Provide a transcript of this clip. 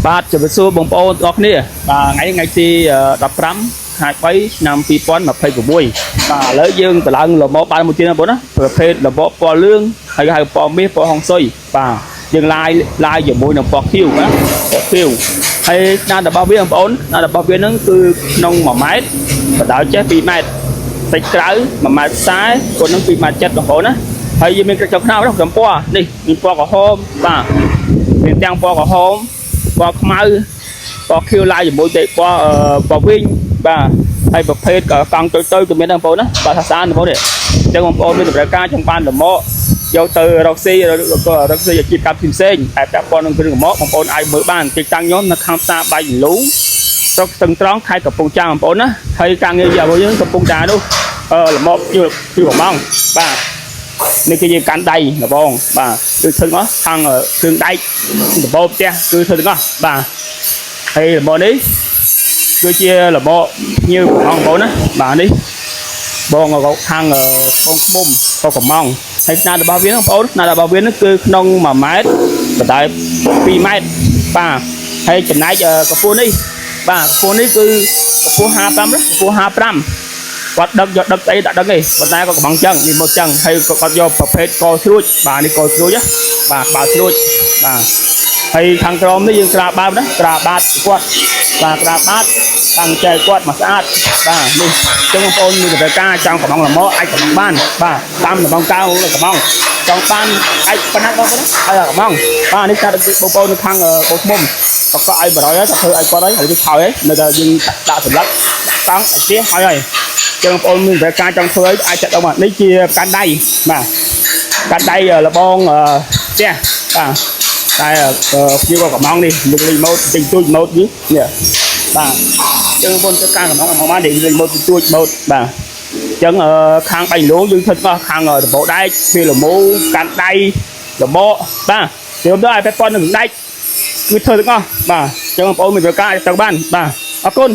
បាទជម្រាបសួរបងប្អូនទាំងអស់គ្នាបាទថ្ងៃទី15 ខែ3 ឆ្នាំ 2026បាទឥឡូវយើងទៅឡើងលំមកបានមួយទៀតណាបងណាប្រភេទលំមកពណ៌លឿងហើយហៅពណ៌មាសពណ៌ហុងស៊ុយបាទយើងឡាយជាមួយនឹងពណ៌ខៀវណាពណ៌ខៀវហើយຂະຫນាតរបស់វាបងប្អូនຂະຫນាតរបស់វានឹងគឺក្នុង1ម៉ែត្របដៅចេះ2ម៉ែត្រសាច់ក្រៅ1ម៉ែត្រខ្សែគុណនឹង2ម៉ែត្រ7បងប្អូនណាហើយយើងមានក្រចកខ្នោនោះចំពណ៌នេះមានពណ៌ក្រហមបាទមានទាំងពណ៌ក្រហមពណ៌ខ្មៅពណ៌ខៀវឡាយជាមួយតែពណ៌វិញបាទហើយប្រភេទកង់តូចៗក៏មានដែរបងប្អូនណាបាទសាសាបងប្អូននេះអញ្ចឹងបងប្អូនមានតម្រូវការចង់បានលម្អយកទៅរកស៊ីរកស៊ីអាជីវកម្មផ្សេងៗតែពាក់ព័ន្ធនឹងគ្រឿងលម្អបងប្អូនអាចមើលបានទីតាំងខ្ញុំនៅខាងផ្សារបាយលូស្រុកស្ទឹងត្រង់ខេត្តកំពង់ចាមបងប្អូនណាហើយការងាររបស់យើងកំពុងតែនោះលម្អពី1ម៉ោងបាទនេះគឺជាកាន់ដៃដបងបាទគឺធ្វើទាំងអស់ខាងគ្រឿងដែកដបោផ្ទះគឺធ្វើទាំងអស់បាទហើយលម្អនេះគឺជាលម្អញើបងប្អូនណាបាទនេះបងខាងបងឃុំក៏កំងហើយຂະຫນាតរបស់វាបងប្អូនຂະຫນាតរបស់វានេះគឺក្នុង1ម៉ែត្របដៅ2ម៉ែត្របាទហើយចំណែកកម្ពស់នេះបាទកម្ពស់នេះគឺកម្ពស់55ណាកម្ពស់55គាត់ដឹកយកដឹកស្អីដាក់ដឹកឯងប៉ុន្តែគាត់កំងចឹងនេះមកចឹងហើយគាត់យកប្រភេទកស្រួចបាទនេះកស្រួចណាបាទបើស្រួចបាទហើយខាងក្រោមនេះយើងក្រាបាតណាក្រាបាតគាត់បាទក្រាបាតខាងចែកគាត់មកស្អាតបាទនេះចឹងបងប្អូនមានតម្រូវការចង់កំងលម្អអាចកំងបានបាទតាមលំកៅកំងចង់បានអាចប៉ុណ្ណាបងប្អូនហើយកំងបាទនេះតាមបងប្អូននៅខាងបងឃុំបកឲ្យ100ហើយទៅធ្វើឲ្យគាត់ហើយខោហើយនៅតែយើងដាក់សម្លឹកកង់ឲ្យទៀតហើយចឹងបងប្អូនមានតម្រូវការចង់ធ្វើអាចចាក់ដល់មកនេះជាកាន់ដៃបាទកាន់ដៃលបងផ្ទះបាទតែជាកំងនេះមុខរីម៉ូតទិញទូចម៉ូតនេះបាទចឹងបងប្អូនធ្វើការកំងមកបានរីម៉ូតទូចម៉ូតបាទចឹងខាងបៃលងយើងធ្វើអស់ខាងដបោដែកវាលមូកាន់ដៃលបកបាទយើងទៅឲ្យពាក់ព័ន្ធនឹងដែកគឺធ្វើទាំងអស់បាទចឹងបងប្អូនមានតម្រូវការទៅបានបាទអរគុណ